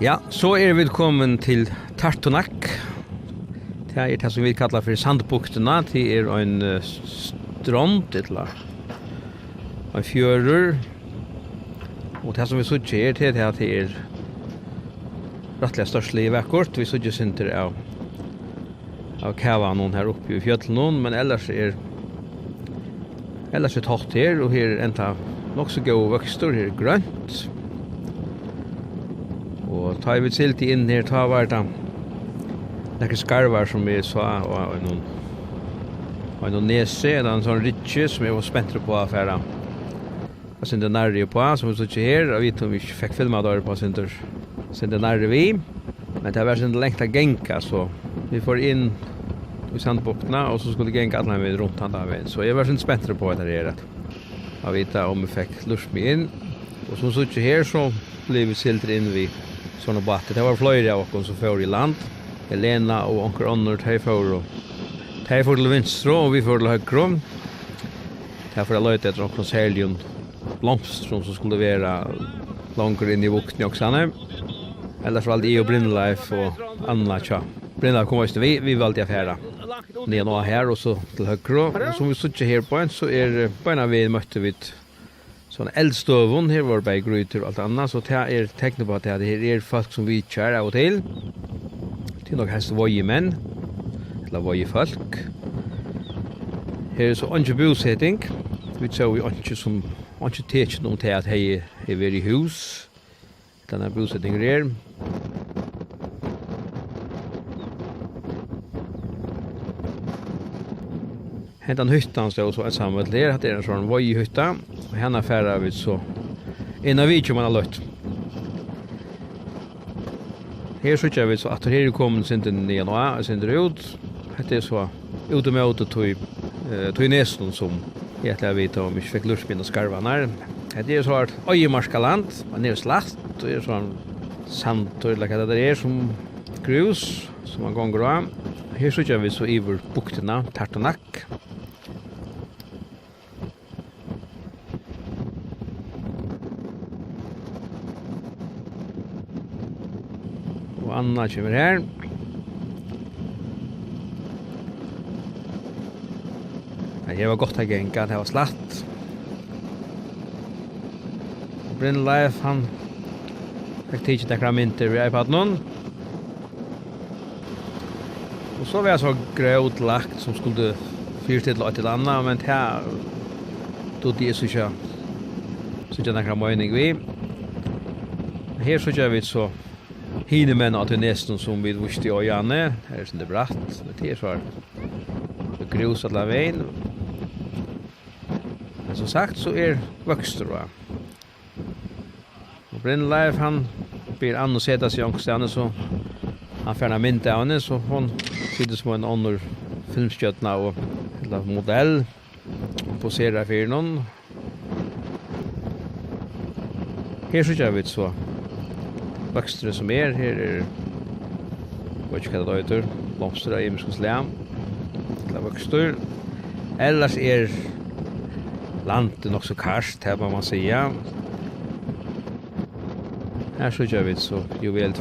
Ja, så vi kommet til Tartonak. Det det som vi kallar for Sandbuktena. Det en strand, en fjører. Og det som vi sier her, det det rettelig størselig vekkort. Vi sier ikke av kava noen her oppe i fjøtlen, men ellers tatt her, og her enda nok så gode vøkstor, her grønt. Og tar vi til inn her, tar var det nekker skarvar som vi sa, og noen nese, en sånn ritje som jeg var spent på affæra. Jeg synes det nærre på, som vi sier her, og vi vet om vi ikke fikk filmet der på, synes det nærre vi. Men det var sånn lengt å genka, så vi får inn i Sandbuktena, og så skulle genka alle veien rundt han da veien. Så jeg var sånn spent på det her, jeg vet om vi fikk lurt meg inn. Og som vi sier her, så ble vi silt inn vi sånne batter. Det var flere av oss som får i land. Helena og onker Ånder, de får til venstre, og vi får til høyre. De får løyte etter noen særlig blomster som skulle være langt inn i vukten også. Ellers var det og Brindleif og Anna tja. Brindleif kom også, vi valgte affæra. Nede nå her, og så til høyre. Og som vi sitter her på en, så beina vi møtte vi sånn eldstøvun, her var bare gryter og alt annet, så det tegnet på at det her folk som vi kjærer av og til. Det nok helst voie menn, eller voie folk. Her så ikke bosetting. Vi så jo ikke tekst noe til at hei vært i hus. Denne bosettingen her. Hentan hyttan stod så et samlet her, at det en sånn voie hytta. Og henne færa vi så innan vi ikke man har løtt. Her sykja vi så at her kommer sinten ned og sinten ut. Dette så ut og med ut tog nesten som jeg vet om ikke fikk lurspinn og skarvanar. Dette så øyemarska land, man slagt, og sånn sand, eller hva det som grus, som man gonger av. Her sykja vi så iver buktena, Tartonak. Anna kommer her. Det var godt å genka, det var slatt. Brindleif, han fikk tidlig tekra mynter i iPaden. Og så var jeg så grøt lagt som skulle fyrt til et eller annet, men det tog de så ikke nekra møyning vi. Her så ikke vi så hine menn at nesten som vi visste i øyene. Her det bratt. Det så grus alla veien. Men som sagt så vøkstor. Og Brindleif, han blir an å seta seg ångstene, så han fjerner mynte av henne, så hun sitter som en annen filmskjøttene og modell og poserer for noen. Her så gjør vi så vøkstre som her jeg vet ikke hva det heter, blomster av imenskens lem, eller vøkstor. Ellers landet nok så karst, her må man sige. Her så gjør vi så juvel 2.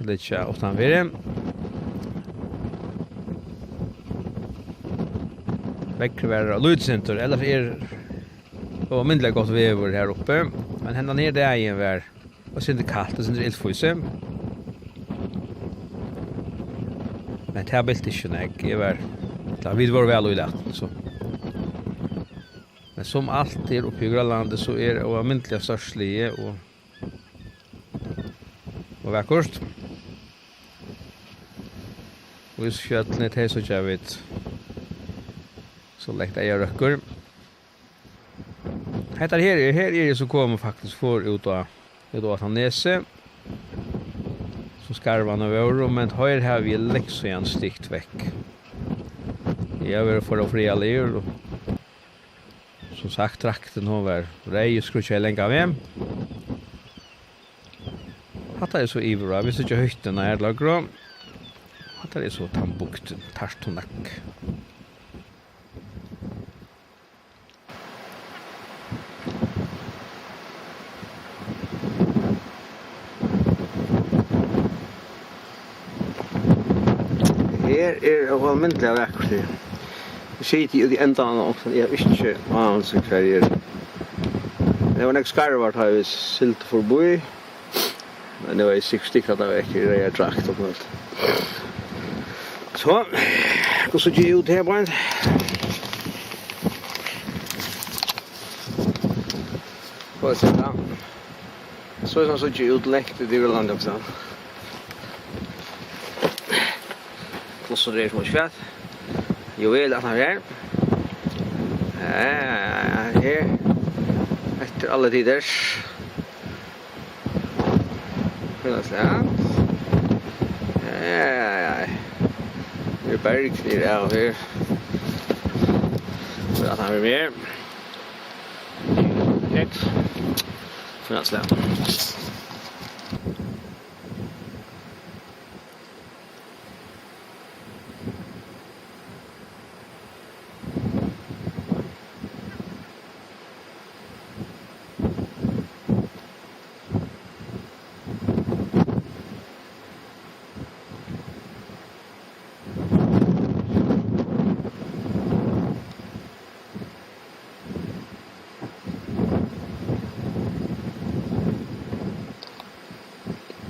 Det ikke 8-4. Vekkreværer og lydsinter, ellers og mindre godt vever her oppe. Men henne nere det en vær, og så det kaldt, og så det ildfyse. Men det bilt ikke nek, vi var vel uilagt, så. Men som alt oppe i Grønlandet, så det myndelig størslige og vekkort. Og hvis kjøttene til, så kjør vi så lekt jeg røkker. Her det som kommer faktisk for ut av Nese. Så skarvan av euro, men her har vi lekk så igjen stikt vekk. Jeg har vært for å fria lir, og som sagt, trakten hun var rei og skrutje lenge av hjem. Hatt så ivra, hvis ikke høytene lagra. Hatt så Tambukten, Tartonak. Här är allmäntliga vackert. Vi sitter ju i ändan också. Jag visste inte så kvar. Det var nästa skarvar har vi silt förbi. Men det var ju 60 att det var inte det trakt och något. Så, hur så det ut här bara? Vad så där? Så det ut läkt det vill landa också. Så det är så svårt. Jag vill att han är. Här. Efter alla tiders. Finns det. Det är bergknir av här. Så att han är med. Ett. Finns det.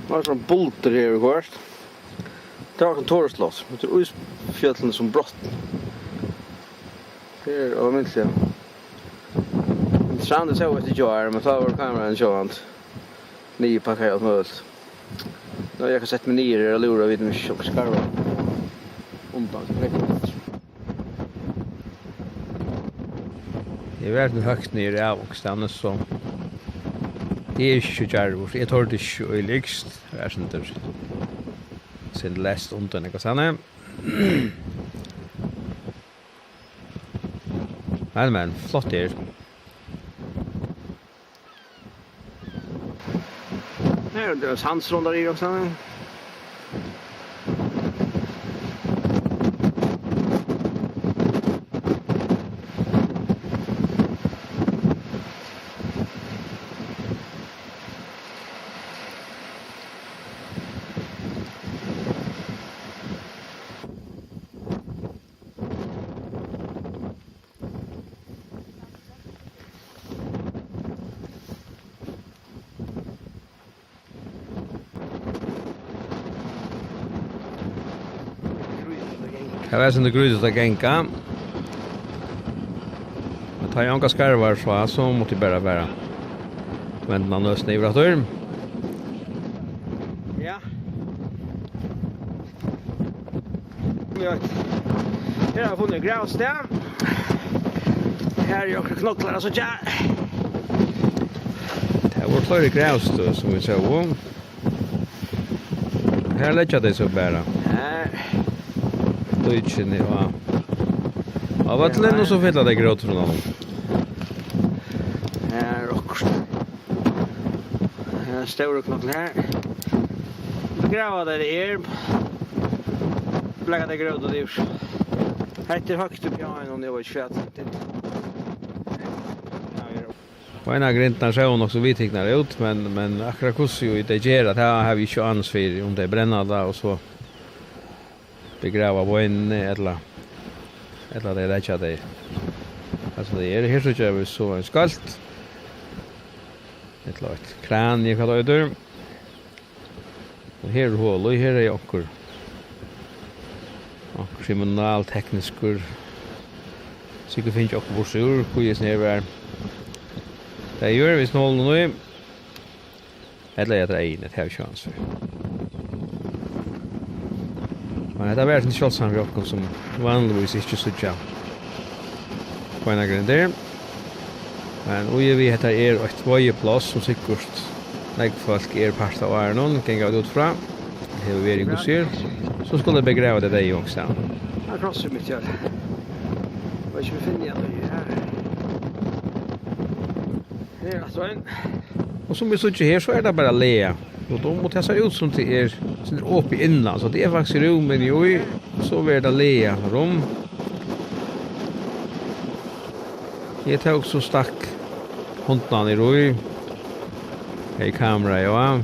Det var sån bulter här i går. Det var kontorslås. Det är isfjällen som brott. Här var minst jag. Intressant att se vad det gör, men så var kameran sånt. Nio packar allt möjligt. Nu har jag sett mig ner och lura vid mig tjockskarvar. Omtans. Det är väldigt högt ner i avåkstaden så det är inte jarvor. Jag tar det inte i lyxt. Det är sånt där. Sen läst om den och sådana. Men, flott är. Här det är sandsrondar i också. Jag vet inte grusat att gänka. Men tar jag anka skarvar så måste jag bara vara. Men man lösner i vratur. Ja. Här har jag funnit gravstäm. Här är jag knocklar så tja. Det var flera gravstö som vi såg. Här lägger det så bara. Deutschen ja. Vad lämnar så fett att det gråter från honom. Här också. Här står det knocklar här. Grava där det är. Lägga det gröt och det är. Här är högt upp jag och det var svårt. På ena grintan så hon också vitiknar ut men akkurat kus ju det ger att här har vi ju ansvar om det bränner där och så begrava på en eller det lägger det. Alltså det är här så jag så en skalt. Ett lagt kran jag kallar det. Och här hål och här är också. Och kriminal tekniskur. Sikkert finns också borsur kujes nervär. Det gör vi snål nu. Eller jag drar in ett här chans för. Men det har varit en kjolsam vi också som vanligtvis inte suttja på en grunn der. Men vi heter et vajeplass som sikkert folk part av Arnon, kan gå ut fra. Det har vi vært i så skulle det begrave det i også. Her krosser mitt gjør. Hva skal vi finne igjen her? Her er det en. Og som vi sitter her så det bare lea. Och då måste jag se ut som det är uppe innan. Så det är faktiskt rummen i så är det lea rum. Jag tar också stack hundarna i roj. I kamera, ja.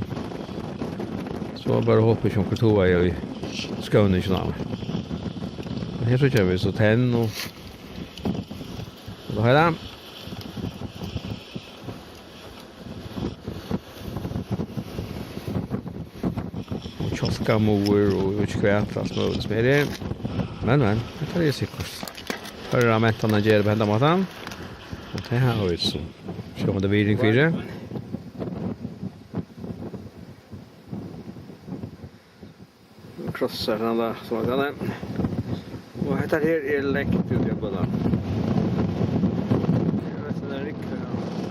Så bara hoppas jag kunna ta i skånen. Här så kör vi så tenn och då har jag tjocka moer och utkvärt allt möjligt som är det. Men, det är säkert. Förra mättarna ger på hända maten. Och det här har vi så. Ska man det vidring för det. Krossar den där som jag kan. Och det här är läckt ut jag bara.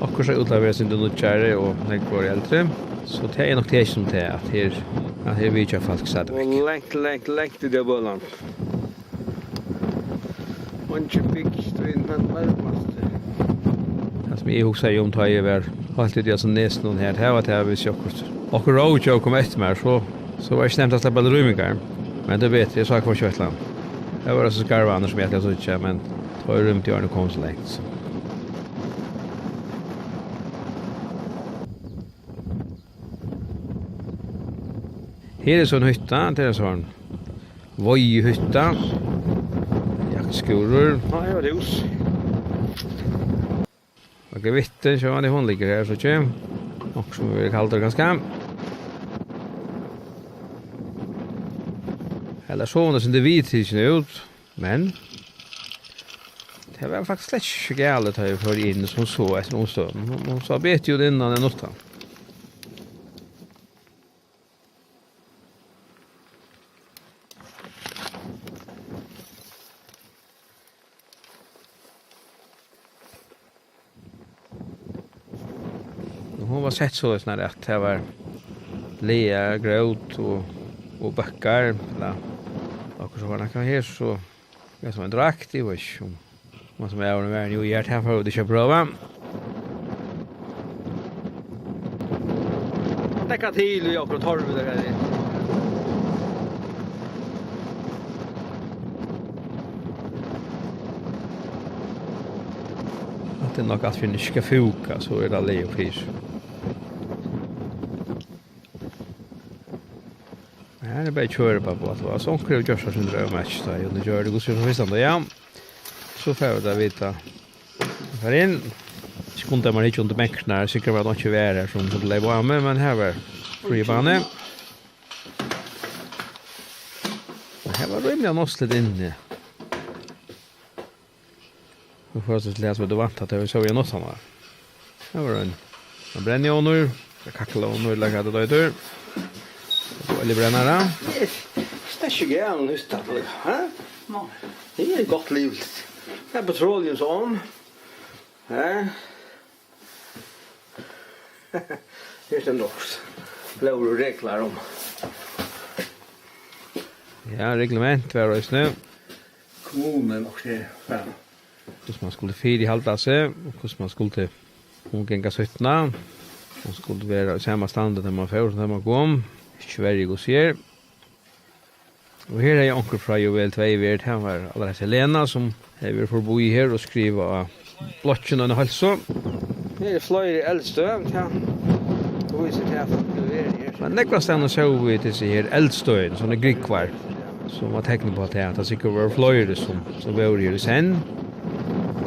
Akkurat så utleverar sin nutkärre och när går äldre. Så det är nog det som det är att här vi inte falsk satt. Läckt ut jag bara. Och inte byggt in den närmast. Det som jag också om tar över alltid det som nästan här var det vi sjockort. Och road jag kom efter mig så var det stämt att släppa rymmingar. Men det vet jag sak var Sjötland. Det var så skarvaner som jag så inte men det var rymt i Arne kom så längt. Här är sån hytta, det är sån vojhytta. Jaktskolor. Ja, det var hus. Och vitte så det hon ligger här så tjän. Och som vi kallar det ganska. Eller så hon som det vittisen ut. Men det var faktiskt släck galet att jag för in som så efter någon stund. Hon sa bet ju innan en åtta. Hon var sett så snart att det var lea, gröt och backar. Eller, och så var det här så det som en drakt. Det var inte man som är över nu hjärt här för att det ska pröva. Täcka till och jag tar det där. Att det är nog att vi inte ska fuka så är det leo pris. Här är bara köra på att det var sån kul att göra sin drömmatch. Det gör det går så förstånd ja. Så får jag veta. Här in. Skuntar man inte under bänkarna. Säkert var det inte värre som det blev av med. Men här var fribane. Här var rimligen nossligt inne. Och först att läsa vad du vant att jag såg en nossarna. Här var en brännjånor. Kackelånor lägger det då i tur. Eller brännare. Det är 20 år nu stad. Ja. Det är ett gott liv. Det är petroleum som. Ja. Det är ändå. Blå regler om. Ja, reglement var det nu. Kommunen och det. Ja. Hur man skulle fyra halta sig och hur man skulle omgänga 17. Man skulle vara i samma standard när man får när man kom. Sverige går ser. Och här är jag onkel fra Joel 2 vet han var alldeles Helena som är för bo i här och skriva blocken och halsa. Det är flöjt äldste ja. Då visar det här. Men det kostar så vi det ser eldstøyen som är grickvar som var tecknat på att det säkert var flöjt som var här sen.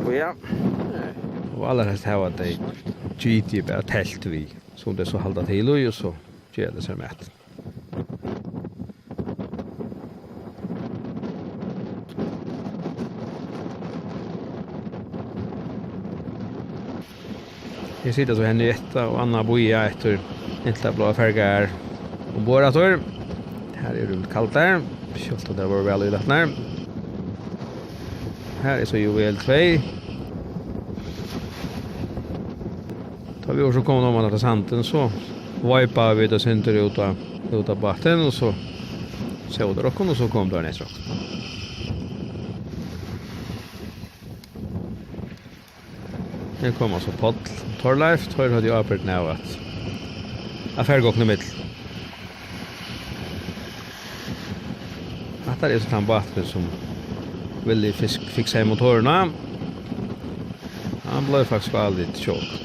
Och ja. Och alla det här var det GT bara tält vi som det så hålla till och så gör det så mätt. Jag sitter så henne etta och Anna boja efter inte blå färger och borrator. Här är det kallt där. Kjolta det var väl i det här. Här är så Joel 2. Tar vi också kommer om att ta santen så wipa vi det center ut av batten och så det och så kom det nästa. Här kommer så podd. Torleif tar hade jag öppet nu att affär går med. Att det är så tambatten som vill fixa motorerna. Han blev faktiskt väldigt tjock.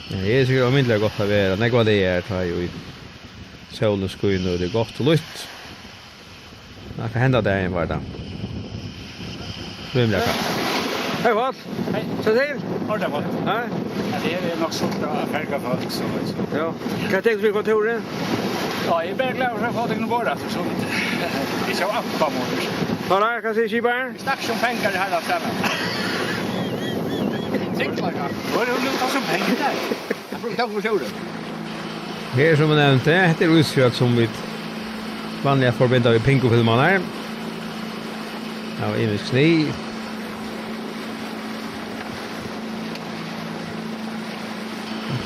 Det är säkert mindre gott att vara. Nej, vad det är tar ju i solen skyn och det är gott och lytt. Det kan hända det en vardag. Svimliga kan. Hej, vad? Hej. Så till? Har det varit? Ja. Det är nog så bra färga folk så. Ja. Kan jag tänka mig kontoret? Ja, jag är bara glad för att få det nog bara så det är så appa mot. Hallå, jag kan se kibaren. Vi snackar om pengar det här där framme. Tänk bara. Vad är det nu som pengar där? Jag får ta kontoret. Här som jag nämnde, det är utskrök som vi vanliga förbinder vid Pinko-filmerna här. Ja, Emil Kni.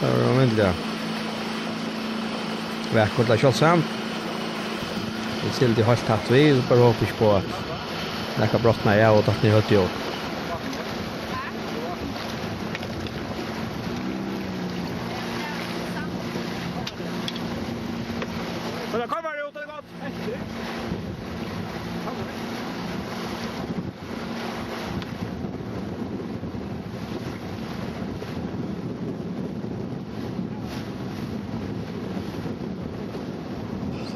Det var väldigt väckert att kjolsamt. Det ser lite hållt tatt vi, bara hoppas på att läka brottna jag och att ni hört jobb. Men det kommer det ut, det är gott!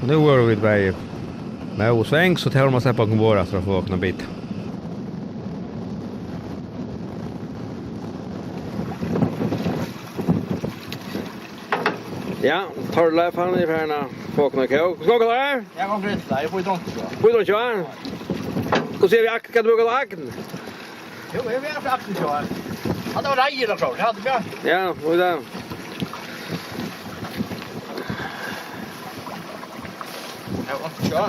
Så nu var vi där med osväng så tar man sig bakom våra för att få åkna bit. Ja, Torleif han är färna på åkna kåk. Ska åka där? Jag kommer inte där, jag får ju inte så. Får du inte köra? Då ser vi att kan du åka akten? Jo, jag vet för axeln så här. Han var rejer och så, hade jag. Ja, och där. Jag var inte så.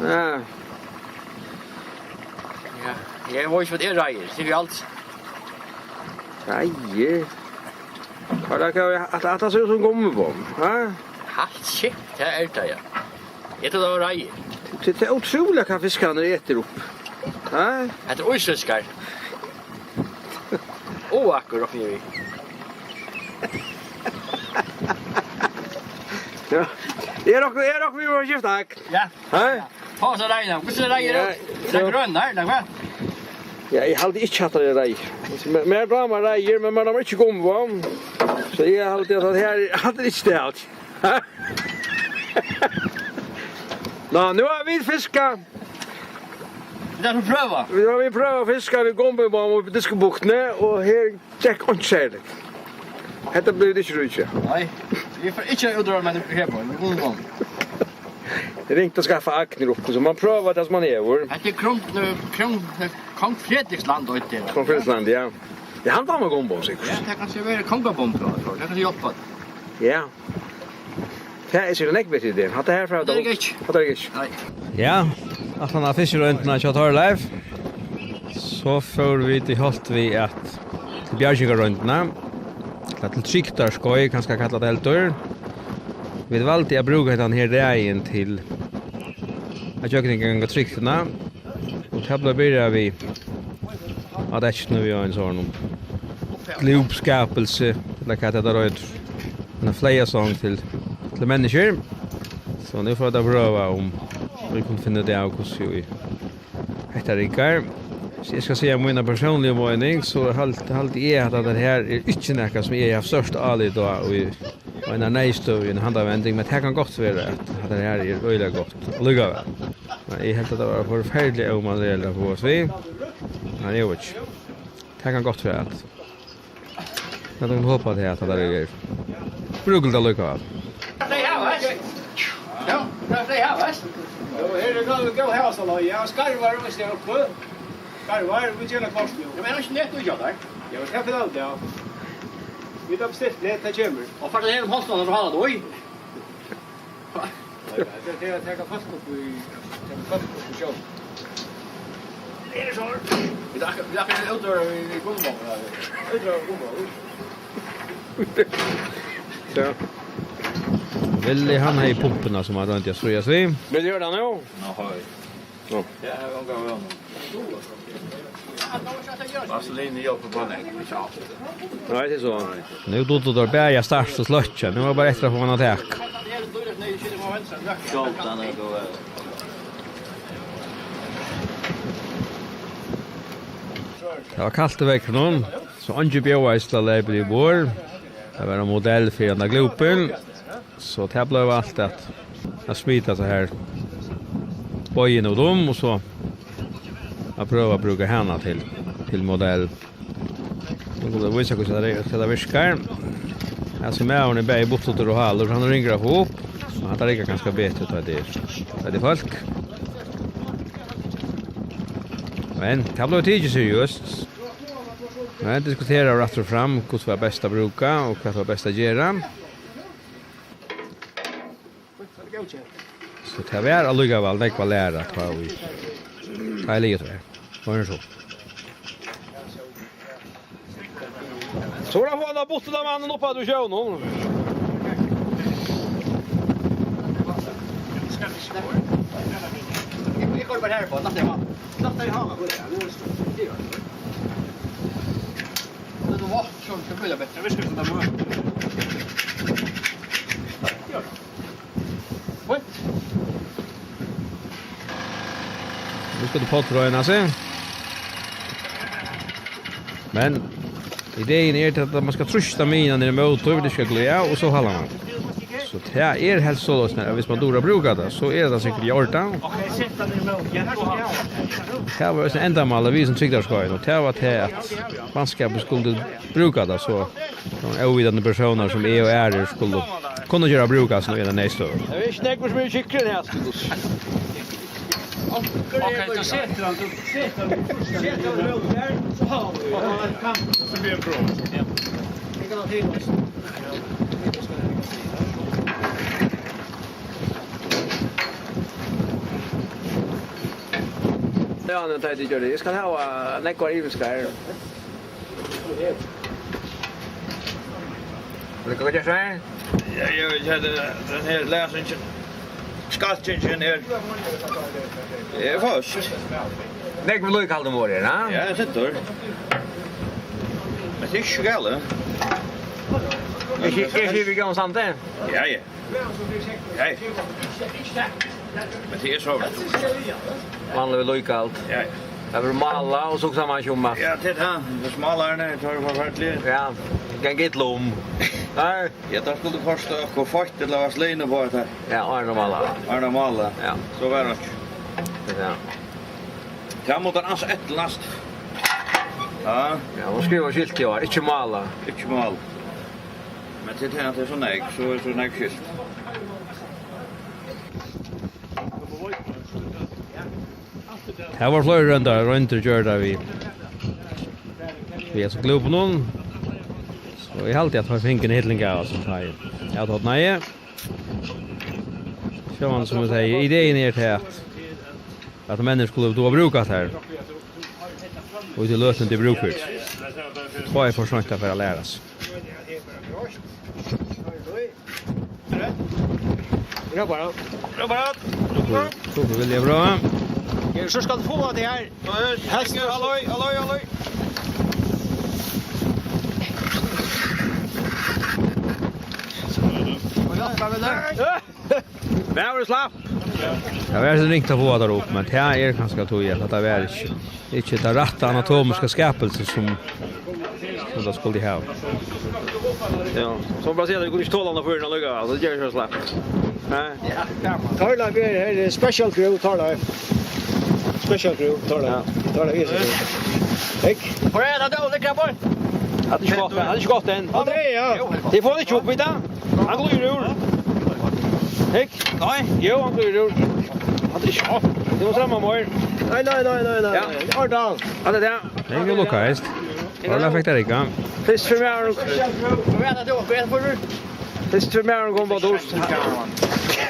Ja. Ja, jag var ju för det rejer, ser vi allt. Nej. Kolla kan jag att det ser ut som gummibom. Ja. Halt shit, det är det ja. Jag tror det var rejer. Det är otroligt kan fiskarna äter upp. Ja. Det är oysfiskar. Åh, akkurat nu. Ja. Det är dock vi var skifta. Ja. Ja. Ta så rejer. Hur ser rejer ut? Det är grön där, det va? Ja, jag hade inte haft det där. Men jag drar rejer, men man har inte gummibom. Så jag hade det här hade inte ställt. Nå, nu har vi fiskat. Det är att pröva. Nu har vi prövat att fiska vid gummibom och diskbuktene och här check on särligt. Detta blev det inte rutsch. Nej, vi får inte utdra med det här på. Vi går igång. Det är inte att skaffa akner upp, så man prövar det som man är över. Det är Kong Fredriksland och inte. Från Finland, ja. Det han tar med gummibom säkert. Ja, det kanske är kongabom tror jag. Det kan hjälpa. Ja. Det är så en bättre idé. Har det här för att Det är inte. Har det inte. Nej. Ja, att han har fiskeröntna kört Torleif. Så får vi till halt vi att till bjärgingaröntna. Till trycktarskoj, kanske kalla det helt dörr. Vi valde att bruka den här rejen till att jag kan gå trycktarna. Och här börjar vi att det är nu vi har en sån glupskapelse. Eller kan det där ut en flygasång till människor. Så nu får jag pröva om vi kan finna det av hos vi heter Rikard. Så jag ska säga mina personliga mening så halt är att det här är inte något som jag har störst alit då och en nejstov i en handavändning, men det kan gott vara att det här är öjligt gott och lugga väl. Men jag helt att det var förfärdligt om man gäller på oss vi. Men jag vet inte. Det kan gott vara att jag kan hoppa att det är brukligt att lugga väl. Ja, det är här, va? Jo, det går här så långt. Jag ska vara med sig upp. Karvar, vi tjänar kost nu. Ja, men är inte det där? Ja, det är för det. Vi tar beställt det kommer. Och för det här hostan då har då. Det är att ta fast på show. Det är så. Vi kan utdra i gummibom. Utdra gummibom. Så. Vill han ha i pumporna som har runt jag ströjas vi. Vill du göra det nu? Jaha. Ja. Ja, jag går väl. Vaseline hjälper på den. Nej, det är så. Nu då då bärga start och slötcha. Nu var bara efter att få en attack. Det var kallt i veckan, så Angie bjöd till label i vår. Det var en modell för en glopel. Så det blev allt att smita så här böjen och dem och så att pröva bruka henne till modell. Nu går det visa hur det virkar. Alltså med hon är bäj bottnar och halor, han ringer ihop. Han tar lika ganska bättre ut det är folk. Men det blev tidigt seriöst. Men diskuterar rätt och fram vad var bästa bruka och vad var bästa göra. Så det var alliga väl det var lära att ha vi. Ta lite där. Var så. Så då får alla bottna mannen upp att du kör nu. Vi går bara här på natten va. Natten har man det. Det var så det blir bättre. Vi ska ta det. What? Nu ska du påtröna sig. Men idén är att man ska trusta minan i motor, det ska glöja och så håller man. Så det är helt så löst när hvis man dora brukar det så är det säkert gjort. Okej, sätt den i mot. Ja, här var det enda mål vi som tyckte ska och det var det att manskapet skulle bruka det så de ovidande personer som är och är skulle kunna göra brukas nu i den nästa år. Jag vet inte hur mycket kyckling här. Okej, så sätter han där så har vi en kamp så blir det bra. Det kan ha tid också. Ja, nu tar jag det. Jag ska ha nekvar iviska här. Det kan jag säga. Ja, jag hade den här läsningen. Skattkingen här. Först. Det kan väl kallt vara, ja? Ja, jag sitter. Men det är ju galet. Är vi gång samt det? Ja, ja. Ja. Men det är så. Man vill lika allt. Ja. Det var mala och så samma tjomma. Ja, titta. Det smalare ner tar det förfärligt. Ja, kan get lom. Nej, Jag tar skulle kosta och fort det lås lena på det. ja, är normala. Är normala. Ja. Så var det. Ja. Kan mot en ass ett last. Ja, Ja, och skriva skilt i år, inte mala. inte mal. Men titta att det är så näg, så är det så näg skilt. Här var flera rundar runt och körde vi är så glob någon. Så jag alltid att ha finken hitlinga och sånt här. Jag har tagit nej. Så man som säger idén är till att människor skulle då bruka det här. Och det lösen till bruket. Vad är för sånt för att lära sig. Robert. Så vill jag bra. Så ska du få det här. Halloj, halloj, halloj. Men var det slapp. Jag vet inte riktigt vad där upp, men det är ganska tydligt att det är inte det rätta anatomiska skapelsen som det skulle ha. Ja, som bara säger det går inte tålande för den lugga, alltså det gör så slapp. Nej. Tarla vi är special crew tarla. Special crew tarla. Tarla är så. Hej. Var är det då, det grabbar? Hade inte gått än. Ja. Det får inte upp idag. Han går ur. Hej. Nej, jo, han går ur. Hade inte gått. Det var samma mål. Nej. Ja. Ardan. Hade det. Det är ju lokalt. Alla fick det rika. Fisk för mig. Vad är det då? Vad är det för du? Fisk för mig kom bara då.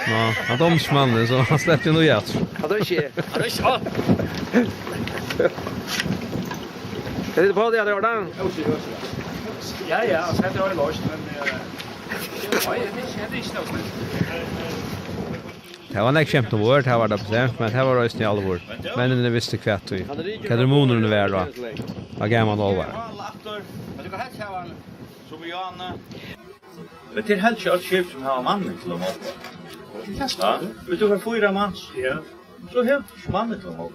Ja, han domsmannen så han släppte ju nog hjärt. Ja, det är inte. Är det på det där då? Ja, så heter det lost men ja, det är inte så. Det var en kämpe vårt, här var det bestämt, men det var röst i allvar. Men det visste kvätt vi. Kadremonen är värd då. Vad gammal då var. Men du kan helt ha en som Johan. Men det är helt allt chef som har mannen till dem. Ja, vet du vad 4 man? Ja. Så helt mannen till dem.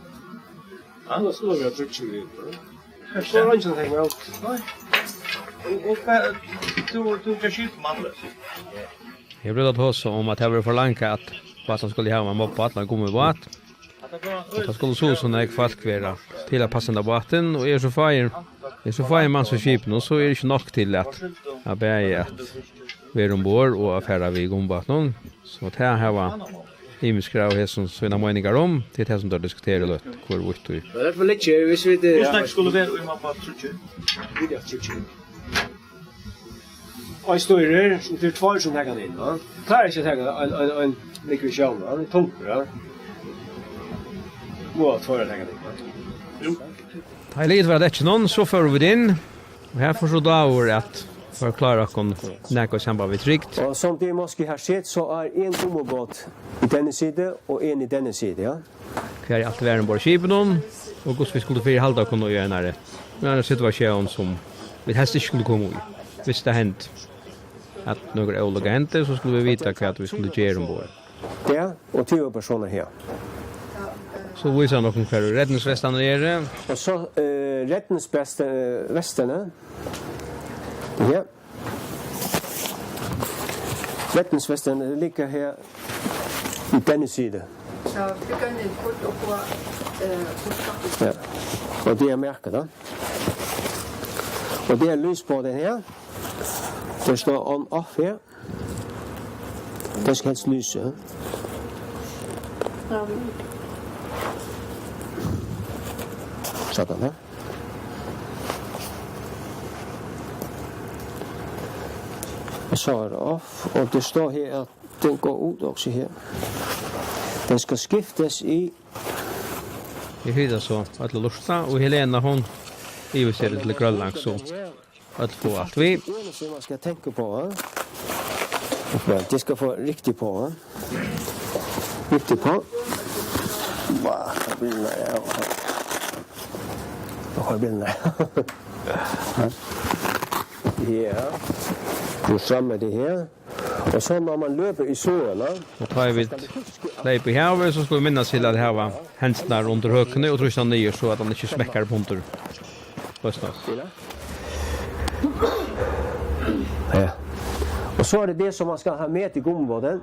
Ja, då skulle jag trycka sig. Så är det inte tänker jag. Du kan skjuta manlet. Jag blev att höra om att det var för långt att båten skulle ha en mopp att man kommer båt. Det skulle så som jag folk vara till att passa den båten och är så fire man så skip nu så är det inte nog till att bära att vi är ombord och affära vid gombåten. Så det här var Imskrav här som såna meningar om det här som då diskuterar lite hur vart du. Det var lite vi vet det. Hur snart skulle vi i mappa trutje? Det trutje. Och står det inte två som hänger in, va? Klarar inte att en mikroskåp, va? Det tungt, va? Vad för det hänger in, va? Jo. Det är lite vad det är någon så för vi in. Och här får så då att förklara kon näka samband vid tryckt. Och som det måste ha sett så är en ubåt i denna sida och en i denna sida, ja. Det är allt världen bara skipen om och hur vi skulle för halda kon och göra när det. Men det situation som vi helst inte skulle komma i. Hvis det hänt att några olika händer så skulle vi veta vad vi skulle göra ombord. Ja, och 20 personer här. Så visar någon för räddningsvästarna är och så räddningsvästarna. Ja. Räddningsvästarna ligger här i denna sida. Så vi kan inte få upp på ja. Och det är märket då. Och det är lys på den här. Det står on off här. Det ska helst lysa. Sådan här. Och så är det off. Och det står här att den går ut också här. Den ska skiftas i hydda så att lusta och Helena hon i ser det till Grönland så att få allt vi som man ska tänka på. Ja, det ska få riktigt på. Riktigt på. Vad blir det? Vad blir det? Ja. Nu samlar det här. Och så när man löper i solen, och tar vi släp i havet så ska vi minnas till att det här var händsnar under hökne och trysta ner så att han inte smäckar på under höstas. Ja. Och så är det som man ska ha med till gombåten.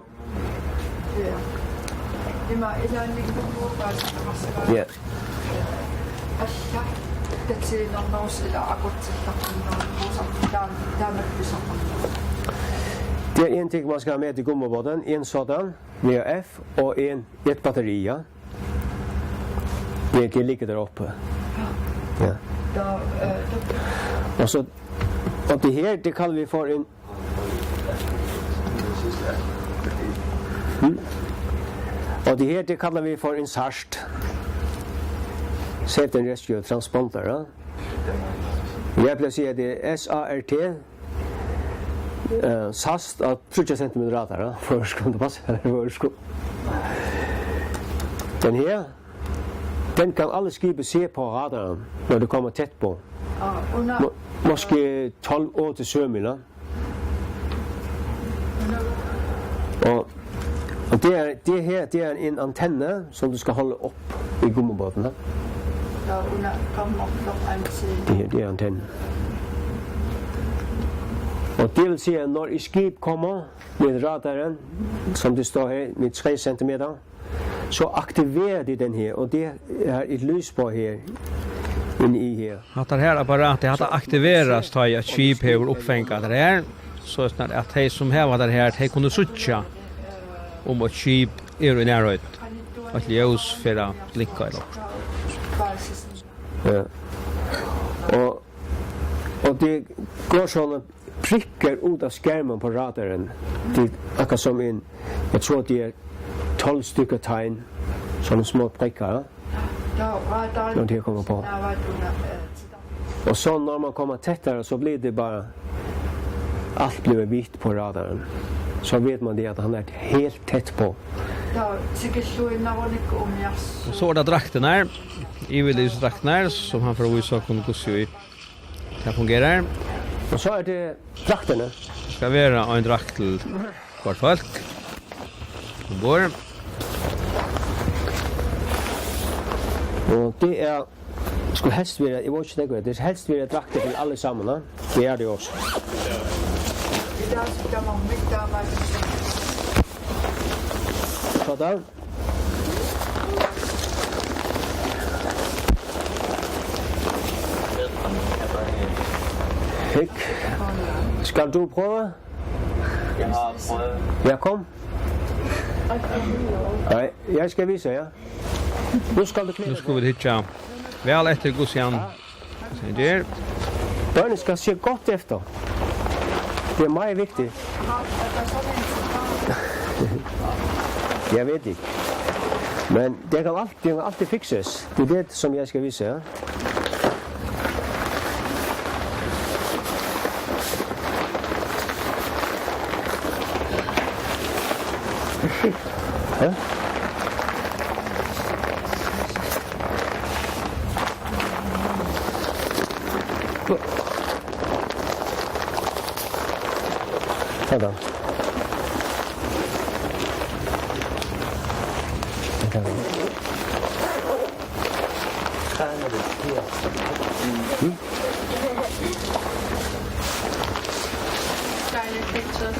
Ja. Det är en ting man ska ha med till gombåten, en sådan, VF och ett batteri. Det ligger där uppe. Ja. Och så och det här det kallar vi för en och det här det kallar vi för en SART. Save and Rescue Transponder. Ja? Jag vill säga det SART. Sast att 30 cm radar för skulle passa för skulle. Den här den kan alla skip se på radarn när det kommer tätt på. Ja, och Måske 12 år til Sømila. Og det her, det er en antenne, som du skal holde op i gummibåten. Ja, og kommer op det her, det er antennen. Og det vil sige, at når et skib kommer med radaren, som det står her, med 3 cm, så aktiverer de den her, og det er et lys på her. I her. Att det här apparatet har aktiveras tar ett skip har uppfängat det här så snart att de som har det här de kunde switcha om ett skip är i närheten att ljus för att blinka eller. Ja. Och det går såna prickar ut av skärmen på radaren. Det är som en jag tror det är 12 stycken tegn såna små prickar. När det kommer på. Och så när man kommer tättare så blir det bara allt blir vitt på radaren. Så vet man det att han är helt tätt på. Ja, tycker så i navnet om jas. Så är det drakten här. Ivelis drakten här som han får visa kunde gå se i. Det fungerar. Och så är det drakterna. Det ska vara en drakt till vart folk. Och det är skulle helst være, jeg vet ikke det helst være drakter til alle sammen, da. Det er det også. I dag skal man mye arbejde. Sådan. Hik. Skal du prøve? Jeg har prøvet. Ja, kom. Nej, jeg skal vise jer. Nu skal du Nu klæde skal vi hitja vel etter Gussian. Der. Børnene skal se godt efter. Det er meget vigtigt. Jeg ved ikke. Men det kan altid fikses. Det er det, som jeg skal vise jer. Ja? Sådan. Dejligt picture.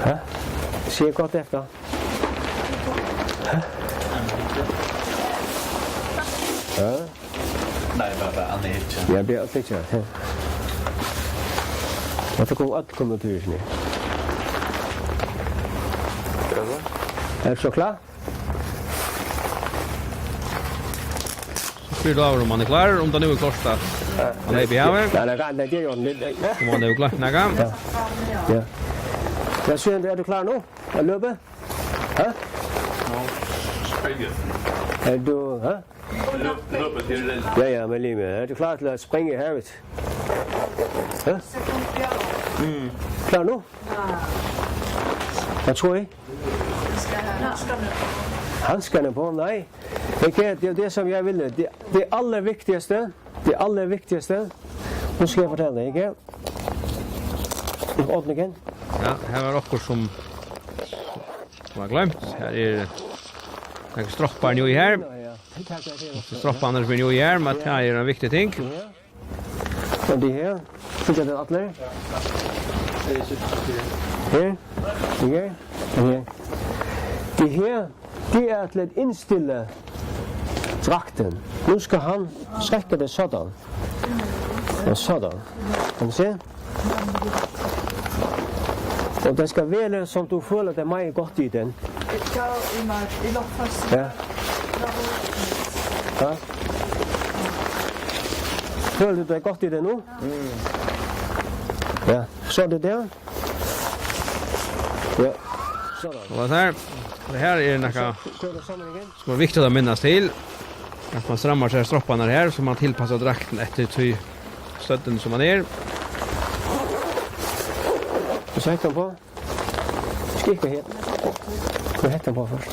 Ja? Se godt efter. Ja? Nej, bare Anne Hitchen. Jeg bliver også ikke ja. Jeg får gå alt kommer til nu. Er du så klar? Spyr du av om man er klar, om den er klart. Han er behjave. Nej, det er jo lidt. Om han er klar, naga. Ja. Jeg synes, er du klar nu? At løbe? Hæ? Springe. Er du, hæ? Løbe til den. Ja, men lige med. Er du klar til at springe i havet? Hæ? Klar nu? Hvad tror I? Handskerne på? Nej. Ikke, det er det, som jeg ville. Det allervigtigste. Nu skal jeg fortælle dig, ikke? Åbne igen. Ja, her var okkur som var glemt. Her er noen stroppar nu i her. Stropparna som er nu i her, men det er en viktig ting. Og de her. Fikk det alle? Her. Ikke? Her. De her, det er til at indstille drakten. Nu skal han strekke det sådan. Og sådan. Kan du se? Og det skal være som du føler det meget godt i den. Ja. Ja. Føler du det godt i den nu? Ja. Så er det der. Ja. Sådan. Og det her er noe Kør det sammen igen. som er viktig å minnes til. At man strammer seg stropparna her, så man tilpasser drakten etter støtten som man er. Du så heter den på. Skrik på helt. Du heter den på først.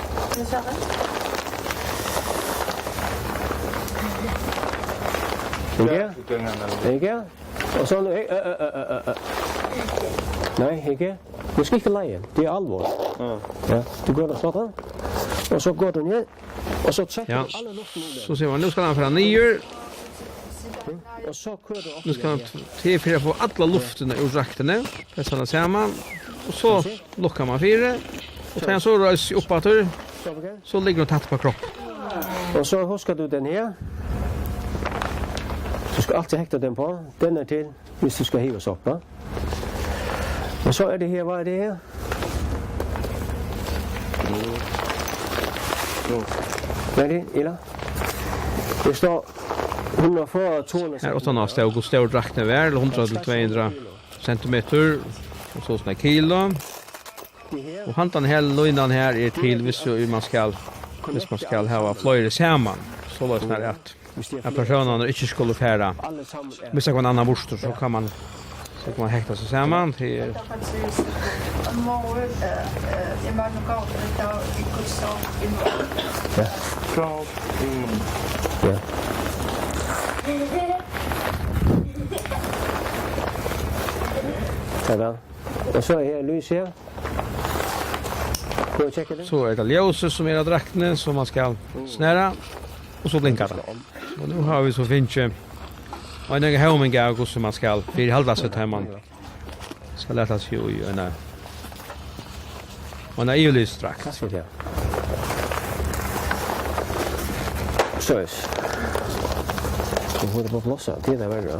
Ikke? Og så nu. Nej, ikke? Du skal ikke lege. Det er alvor. Ja. Du går der sådan. Og så går du ned. Og så trækker Ja. du alle luften ud. Så ser man, nu skal han fra nyer. Og så kører du op. Nu skal han tilføre på alle luftene ur draktene. Presser han sammen. Og så lukker man fire. Og tar han så røys oppatur. Så ligger han tatt på kropp. Og så husker du den her. Du skal alltid hægte den på. Den er til, hvis du skal hive op. Ja? Og så er det her, hvad er det her? Hvad er det, Ella? Det står 140 200 Her åttan av steg og steg draktene vær, 100 til 200 centimeter. Og så sånn kilo. Og hantan hele løgnan her er til hvis man skal ha fløyre sammen. Så løsner det at personene ikke skulle fære. alle sammen er. Hvis det var en annan bostor så kan man hekta sig samman till Jeg må nu gå til der i Gustav i morgen. Ja. Sådär. Och så är här lys här. Får jag checka det? Så är det ljuset som är av drakten som man ska snära och så blinkar det. Och nu har vi så finns ju en egen helmingag som man ska för halva sig här man ska lätta sig i en EU-lysdrakt. Kasst det. Så är det. Nu får det på plåsa. Det är värre.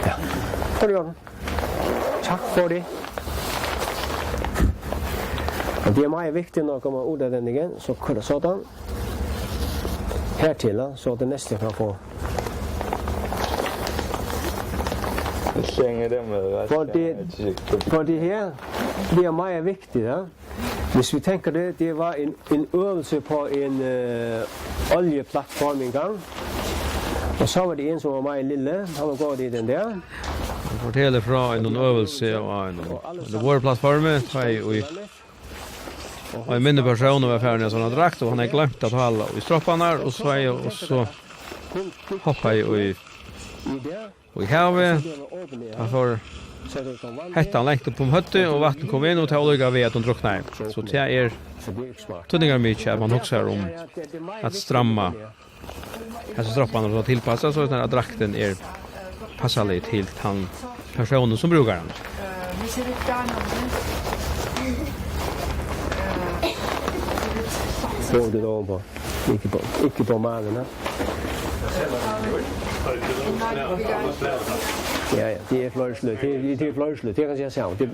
Ja. Får du göra det? Tack för det. Och det är mycket viktigt när man kommer ordet den igen. Så kunde sådan. Här till så det nästa kan få. Slänger det med. För det här det är mycket viktigt. Ja? Hvis vi tänker det var en övelse på en oljeplattform en gång. Och så var det en som var mycket lille. Han var gått i den där. Jag fortäller från en övelse och en vår plattform och en mindre person var färdig en sån drakt och han har glömt att hålla i stropparna och så hoppar i havet. Han får hettan längt upp på hötte och vatten kom in och till olika vid att de drunknar. Så det är tunningar mycket att man också om att stramma alltså stropparna och tillpassa så att drakten är passarlig till han personen som brukar den. Vi ser ut där Så det då på. Inte på magen. Ja, det är flörslut. Det är flörslut. Det kan jag säga. Det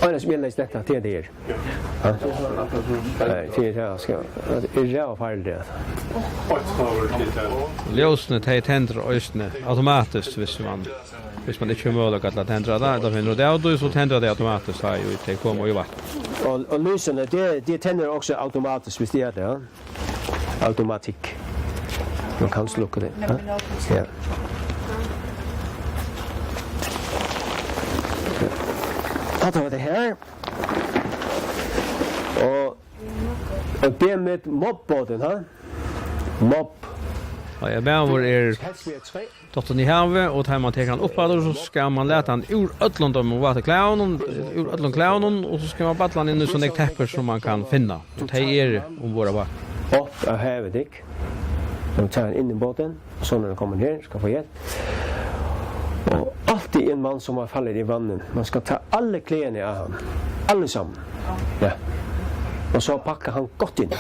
annars vill jag detta till det. Ja. Nej, det är jag ska. Det är jag fall det. Ljósene de tänder östne automatiskt hvis man inte möjligt att tändra där då finner det då så tänder det automatiskt här ju det kommer ju vatten. Och lysen det tänder också automatiskt visst det är det. Automatik. Man kan slucka det. Ja. Att det här. Och det med mobbåten, ha? Mobb. Ja, jag behöver dottern i havet och tar man tar han upp så ska man läta han ur öllondom och vatten ur öllon clownen och så ska man battla han in i såna täpper som man kan finna. Och det är om våra vatten. Upp av havet dick. De tar in i båten så när de kommer ner ska få hjälp. Och alltid en man som har fallit i vattnet. Man ska ta alla kläderna av han. Allesammans. Ja. Och så packar han gott in.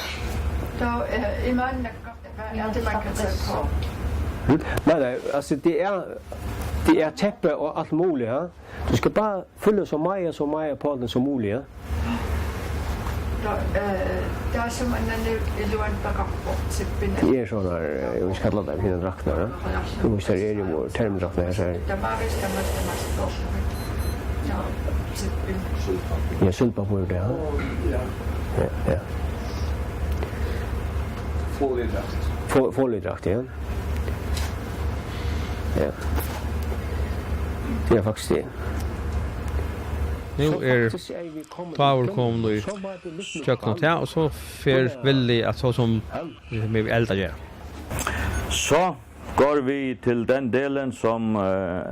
Då i man att man kan säga. Nej, alltså det är täppe och allt möjligt. Ja? Du ska bara fylla så mycket på den som möjligt. Ja? Det är som en lånta rapport. Det är sådana, vi ska kalla det fina drakter. Ja? Du måste ha i vår termdrakter här. Så här. Det var visst att man ska Ja, sulpa på det. Ja. Ja. Foliedrakt, ja. Ja. Det är faktiskt det. Nu är power kom nu köknet här och så för väldigt att så som med elda gör. Så går vi till den delen som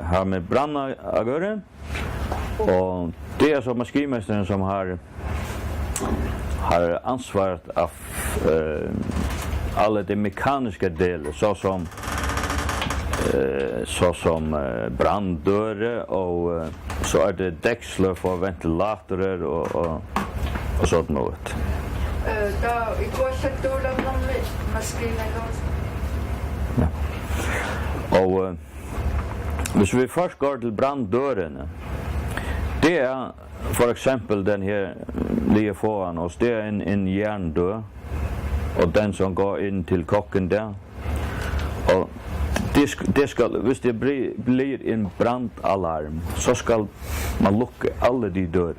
har med brand att göra. Och det är så maskinmästaren som har ansvaret av alla de mekaniska delar så som branddörrar och så är det däckslar för ventilatorer och sånt något. Då igår så då la man maskinen Ja. Och hvis vi först går till branddörren. Det är för exempel den här ligger foran oss. Det är en järndörr. Och den som går in till kocken där. Och det ska, hvis det blir en brandalarm så ska man lucka alla de dörrar.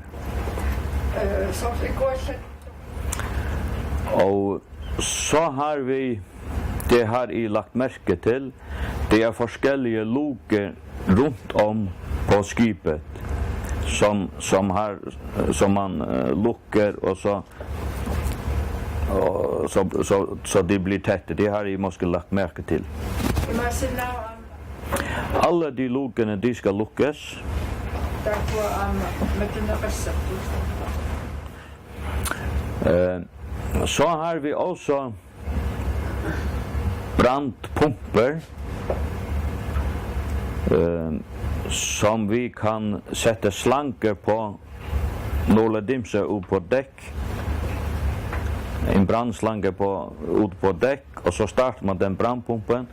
Och så har vi det har I lagt märke till. Det är olika luker runt om på skipet som man luckar och så det blir tätt. Det har I måste lagt märke till. Alla de lukene, de skal lukkes. Derfor med den resepten. Så har vi også brandpumper som vi kan sette slanger på några dimser ut på däck. En brandslange ut på däck och så startar man den brandpumpen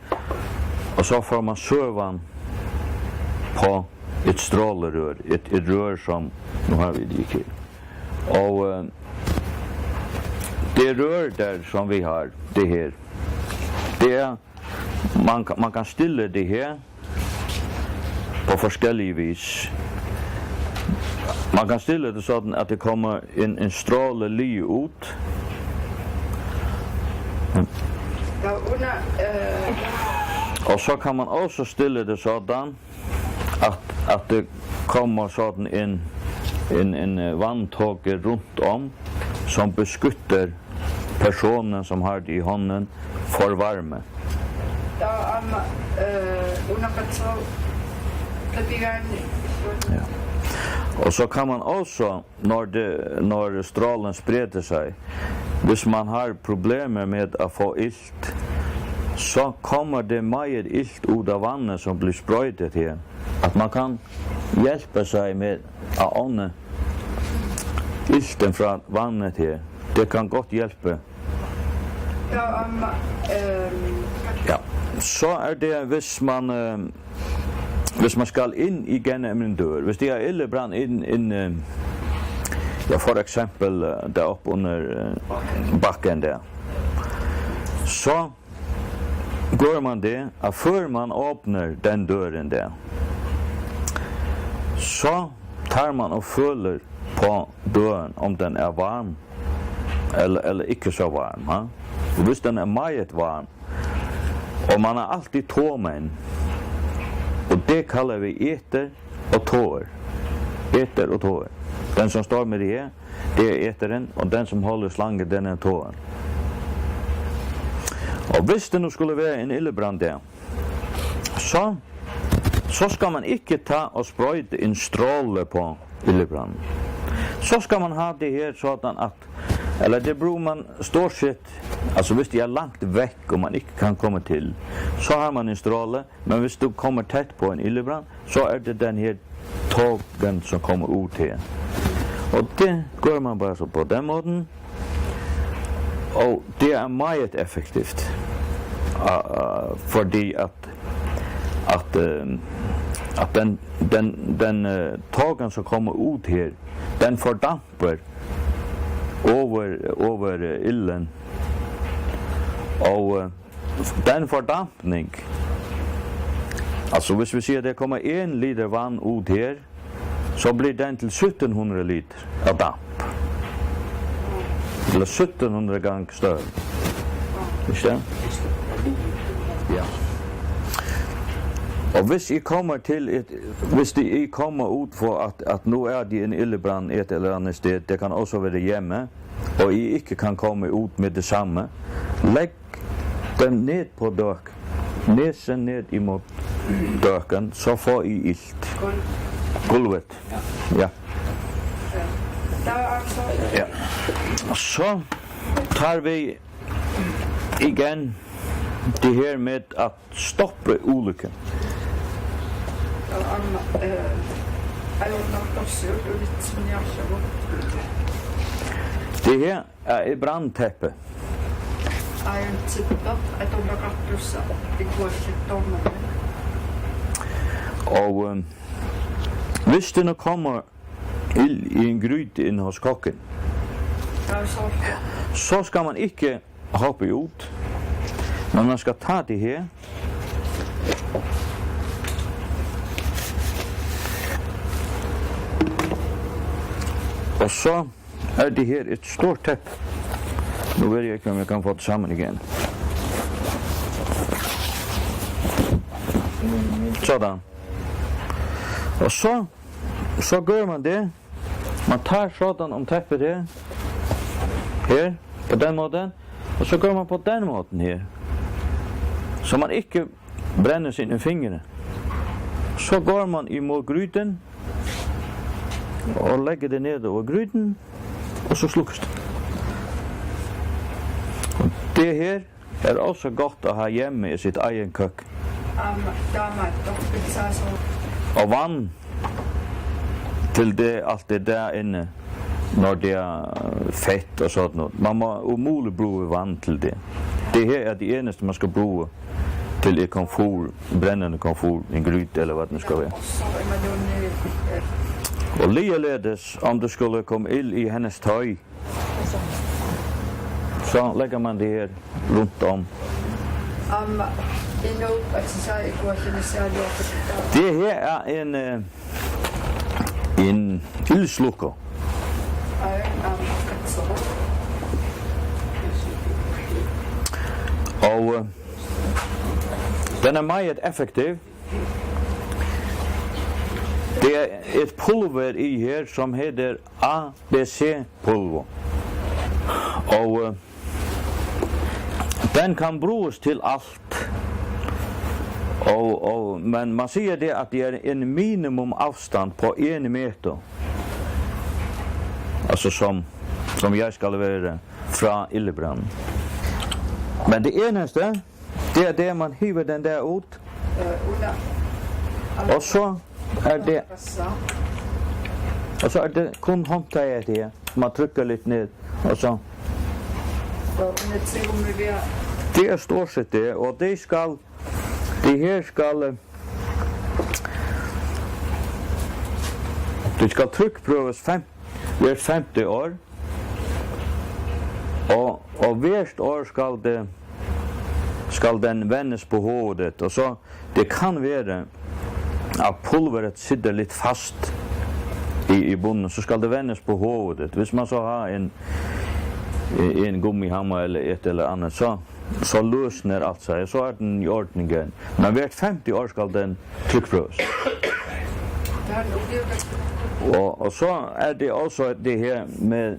och så får man sövan på ett strålerör, ett rör som nu har vi det gick här. Och det rör där som vi har det här. Det är man kan stilla det här på forskjellige vis. Man kan stilla det så att det kommer en stråle ly ut. Ja, och så kan man också stilla det sådan att det kommer sådan en vannthåge runt om som beskytter personen som har det i hånden för värme. Ja, Ja. Och så kan man också när strålen sprider sig, hvis man har problem med att få ilt, så kommer det mer ilt ut av vannet som blir spröjtet här. Att man kan hjälpa sig med att ånda ilten från vannet här. Det kan gott hjälpa. Ja, Ja. Så det hvis man skal in igenom en dør, hvis det er illebrand in ja, for eksempel der opp under bakken der, så går man det, at før man åpner den døren der, så tar man og føler på døren om den er varm, eller ikke så varm. Ha? Og hvis den er meget varm, og man er alltid tåmen, og det kallar vi eter og tår. Eter og tår. Den som står med det her, det er eteren, og den som holder slangen, den er tåren. Og hvis det nu skulle være en illebrand der, så skal man ikke ta og sprøjte en stråle på illebranden. Så skal man ha det her sådan at, eller det beror man stort sett, alltså hvis det är långt väck och man inte kan komma till, så har man en stråle, men hvis du kommer tätt på en illebrand, så är det den här tågen som kommer ut här. Och det går man bara så på den måten, och det är mycket effektivt, fordi att den tågen som kommer ut här, den fördamper over illen, og den fordampning, altså hvis vi sier det kommer 1 liter vann ut her, så blir den til 1700 liter av damp. Eller 1700 gang større. Ikke det? Ja. Og hvis I kommer til hvis I kommer ut for at nå er de en illebrand et eller annet sted, det kan også være hjemme, og I ikke kan komme ut med det samme, legg dem ned på døk, nesen ned imot døken, så får I ilt. Gulvet. Ja. Ja. Så tar vi igen det her med at stoppe ulykken. Det her er et brandteppe. Og hvis det nå kommer ild i en gryte inn hos kokken, så skal man ikke hoppe ut, men man skal ta det her, og så er det her et stort tepp. Nu vet jeg ikke om jeg kan få det sammen igjen. Sådan. Og så gør man det. Man tar sådan om teppet her, på den måten, og så gør man på den måten her. Så man ikke brenner sine fingre. Så går man imot gryten og legger det ned over gryten og så slukkes det. Og det her er også godt å ha hjemme i sitt egen køkken. Og vann til det, alt det der inne når det er fett og sånt noe. Man må umulig bruke vann til det. Det her er det eneste man skal bruke til et komfort, brennende komfort, en gryte eller hva det skal være. Og likeledes om det skulle komme ild i hennes tøy, så legger man det her rundt om. Det her er en ildslukker. Og den er meget effektiv. Det er et pulver i her som heter ABC-pulver. Og den kan bruges til alt. Men man sier det at det er en minimum avstand på 1 meter. Altså som jeg skal være fra ildebrannen. Men det eneste, det er det man hiver den der ut. Og så er det kun håndtaget her. Man trykker litt ned og så. Det er stort sett det, og det her skal trykkprøves hvert 50 år. Og hvert år skal den vendes på hovedet, og så det kan være at pulveret sitter litt fast i bunnen, så skal det vendes på hovedet. Hvis man så har en gummihammer eller et eller annet, så løsner alt seg, så er den i orden igjen. Men hvert 50 år skal den trykkprøves. Og så er det også det her med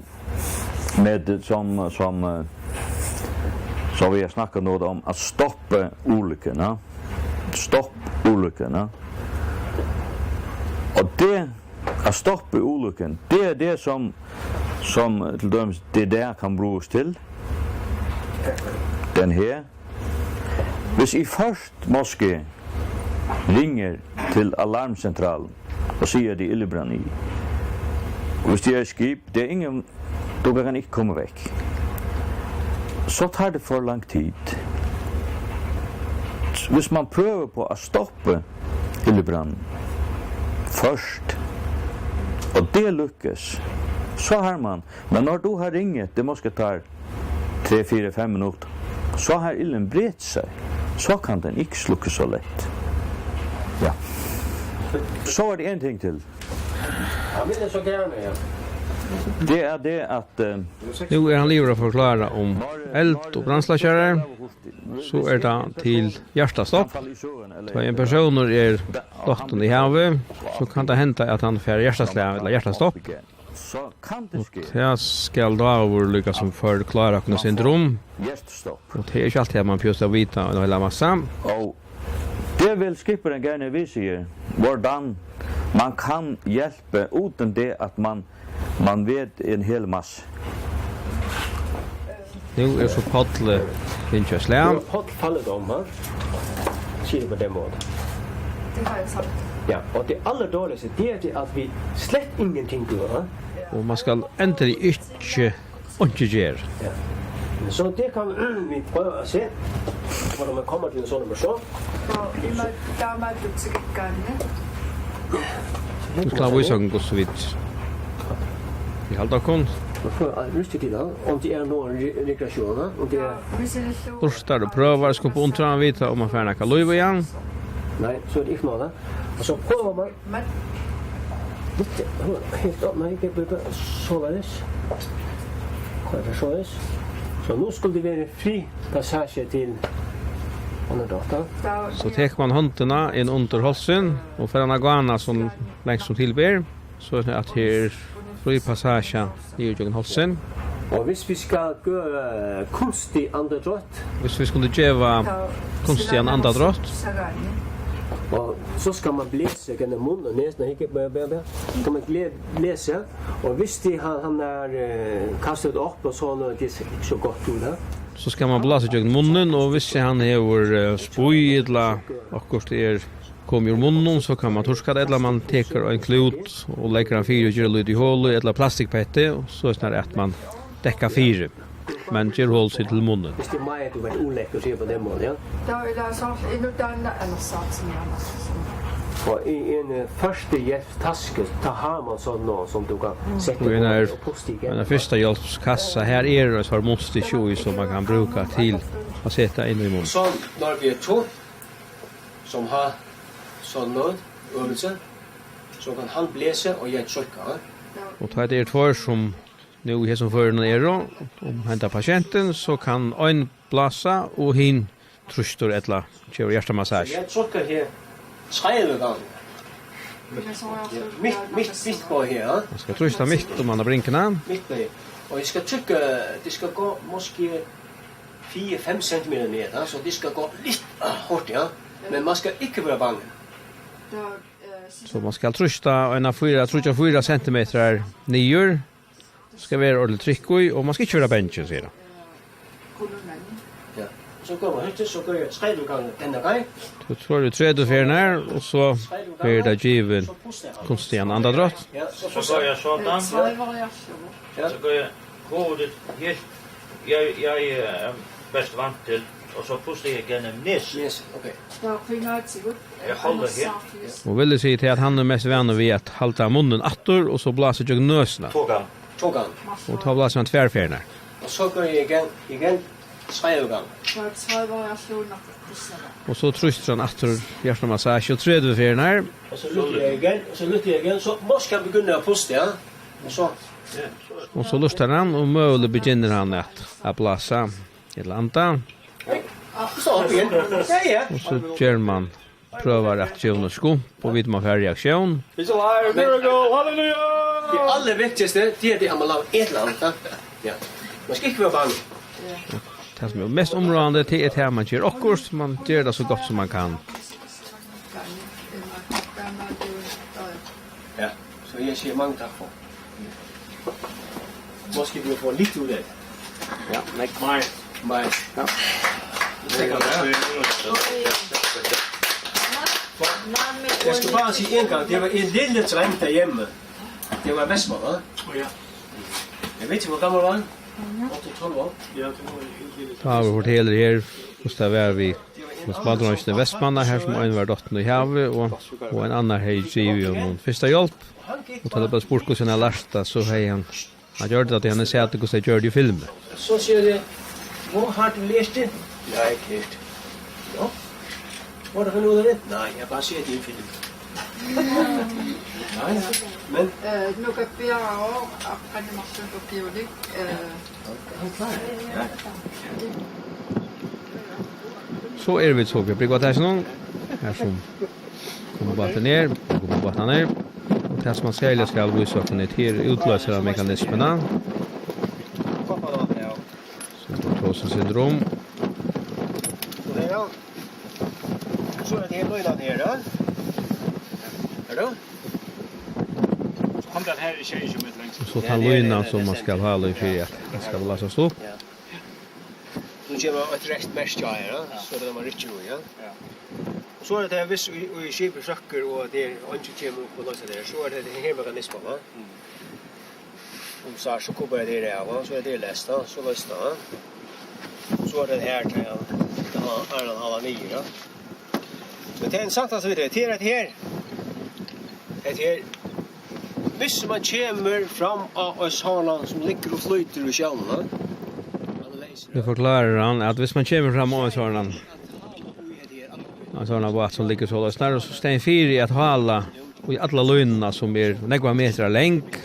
som vi har snakket noe om, at stoppe ulykkene. Stopp ulykkene. Og det, at stoppe ulykken, det er det som til dømes det der kan bruges til. Den her. Hvis I først måske ringer til alarmcentralen og sier de ildebrann i, og hvis de er skip, det er ingen, du kan ikke komme vekk. Så tar det for lang tid. Hvis man prøver på å stoppe ildebrannen først, og det lykkes, så har man. Men når du har ringet, det måske tar 3-4-5 minutter, så har ilden bredt seg. Så kan den ikke slukke så lett. Ja. Så er det en ting til. Ja, men det er så gjerne, ja. Det er det at Nu er han livet å forklare om eld- og brannslagkjærer. Så er det til hjertestopp. Så en person er dotten i havet, så kan det hente at han får hjerteslag eller hjertestopp. så kan det ske. Det skal da vara lyckas som förklara kunna syndrom. Och det är inte alltid att man pjustar vita och hela massa. Och det vill skipparen gärna visa er hvordan man kan hjälpa utan det att man vet en hel massa. Nu är så Paddle inte slä. Paddle faller om här. Ser på den måten. Det har jag sagt. Ja, och det allra dåligaste det är att vi slett ingenting gör. Och man ska äntligen inte göra. Ja. Så det kan vi pröva att se. Vad man kommer till en sån nummer så. Och i mig damer du till gången. Nu ska vi så gå så vitt. Vi håller kon. Rustigt till då om det är någon rekreation och det är Vi ser det så. Första du prövar ska på ontran vita om man får några löv igen. nej, så är det inte något. Och så prövar man Men lite helt upp när det blir så värdes. Så nu skulle det vara fri passage till andra data. Så tar man händerna in under halsen och för en guana som längst som tillber så är det att här fri passage i genom halsen. Och hvis vi ska göra konstig andedrott, Hvis vi skulle geva konstig en andra drott så gången. Och så ska man bläsa genom munnen och näsan hit kan man bläsa och visst det han kastat upp och så nu det är så gott ut där. Så ska man blåsa genom munnen och hvis han har spoj eller akkurat kommer ur munnen så kan man torska det eller man teker en klut och lägger en fyra gör lite i hål eller plastikpette och så är det att man täcker fyra. Men ger hål sig till munnen. Visst det är du var oläcker se på den mån, ja. Då är det så en utan en sats med. Och i en första hjälpstaske har man sån som du kan sätta Och på postigen. en första hjälpskassa här är det så måste ju som man kan bruka till att sätta in i munnen. Så när vi är två som har sån nåd övelse så kan han bläsa och jag trycka. Och tar det två som nu är som förrän är då om hämta patienten så kan en blåsa och hin trustor eller kör hjärtmassage. Jag trycker här 3 gånger. Mitt på här. Man ska trusta mitt om man har brinkarna. Mitt på. Och jag ska trycka, det ska gå måske 4-5 cm ner, så det ska gå lite hårt, ja. Men man ska inte vara bange. Så man ska trusta en 4 centimeter nyer. Ska vara ordentligt tryck i och man ska inte vara benchen sedan. Ja. Så går man hit så går jag 3 gånger denna gång. Så tror du 3 fjärnar och så blir det given konstigt en andra drott. Ja, Så går jag sådan. Så går jag hodet helt. Jag är bäst vant till och så pustar jag genom näs. Yes, okej. Då finner det sig ut. Jag håller här. Och vill säga till att han är mest vän vid att halta munnen attor och så blåser jag nösna. 2 gånger. 2 gånger. Och ta blåser man 2 fjärnar. Och så går jag igen 3 gånger. Så 3 variationer. Och så trustar han attor hjärtmassage och 3 fjärnar. Och så lyfter jag igen, så måste jag börja pusta, ja. Och så. Och så lustar han och möjligt begynner han att blåsa ett landa. Så igen. Ja. Och så gör man prövar att göra skump och vid man får reaktion. It's alive, miracle, hallelujah! Det allra viktigaste det är att man lagar ett land. Ja. Man ska inte vara bange. Det som är mest områdande till är att man gör okkurst, man gör det så gott som man kan. Ja, så jag säger många tack för. Måste vi få lite ur det. Ja, nej. Ja. Jag ska bara säga en gång, det var en lille dreng där hemma. Det var Vesper, va? Ja. Jag vet inte hur gammal var han? 8-12 år. Ja, det var helt lite. Ja, vi forteller her, hvordan det var vi med spadronsen i Vestmanna her som en var dotten i havet og en annan hei givet om noen første hjelp. Og til det bare spurt hvordan han lærte, så hei han gjør det at han har sett hvordan han gjør det i filmen. Så säger det, vad har du läst det? Nej, inte helt. Ja. Vad har du nu det? Nej, jag bara ser det i film. Nej, men Några bjärre år, animation på Piodik. han klarar det. Ja. Så er vi så vi brygger til sånn, her som kommer bare ner, kommer bare ner. Og det som man særlig skal vise at den er til utløser av mekanismene. Som syndrom. Så är det en löjland här då. Är det? Kom den här i tjejen med längst. Og så tar lynen som man skal ha i fyrir at den skal lasas opp. Nu kommer ett rätt mest jag här, så det var riktigt ja. Ja. Så är det visst i skipet sjöcker och det inte kommer upp och lösa det. Så är det här mekanismen va. Så så kommer det där va, så är det läst då, så löst då. Så är det här till det har alla nya. Men det är en sak att vi det är här. Det här hvis man kommer fram av sådana som ligger och flyter i sjön. Det forklarer han at hvis man kommer fram av en sånn båt som ligger så løsner, og så stein 4 i at hala og i alla løgnene som er nekva meter lenk,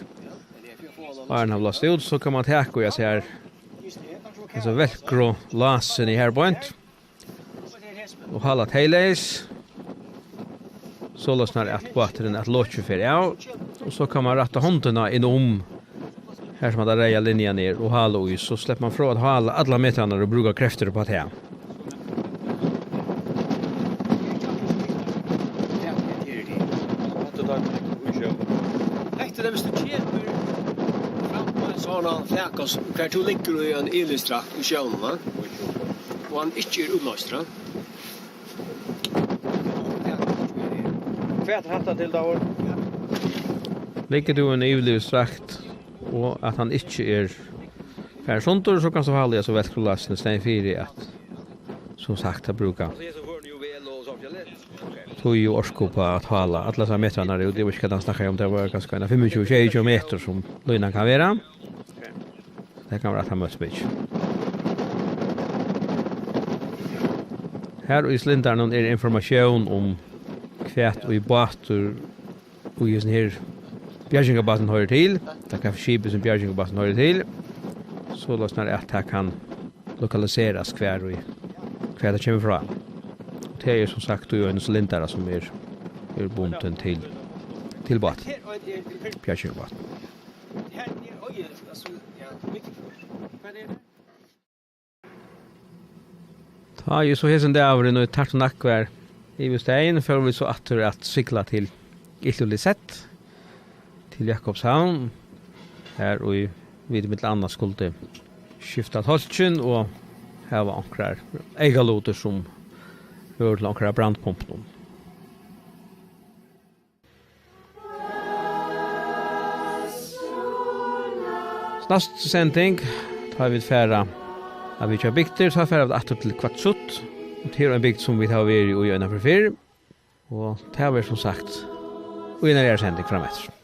og den har blåst ut, så kan man teka og jeg ser altså velcro lasen i her point, og hala teileis, så løsner at båten at låtje fyrir av, og så kan man ratta håndena innom här som man reja linjen ner och hala i, så släpper man från att hala alla metrarna och bruka krafter på det här. Hette det hvis du kjemper fram på en sånn flækas, hver to ligger i en illustrakt i sjøen, va? Og han ikke utløstra. Hva hatta til Davor? Ligger du en illustrakt og at han ikke fær såntor, så kan så halja så velkrolasten stein fyri at som sagt har bruka tog ju orsko på att hala alla så metrarna det var inte kan snacka om det var ganska 25-20 meter som linan kan vara. Det kan vara att han möts bitch. Här i Slindarnon är information om kvärt och i båtar och just här Björgingabasen hör till. Det kan skipet som Björgingabasen hör till. Så lösnar det att det kan lokaliseras kvar det kommer från. Det är som sagt ju en cylindra som är bunden till båt. Björgingabasen. Ja, ju så hesen det av nu tart och nackvär i Vistein för vi så att cykla till Illulisett till Jakobshavn här och vid mitt andra skulle skifta halsen och här var ankrar ägarloter som hör ankrar brandpumpen. Nästa sändning tar vi färra av vi kör bygder så färra att till Kvartsut och till en bygd som vi har varit i och gör för och det har vi som sagt och innan sändning framåt.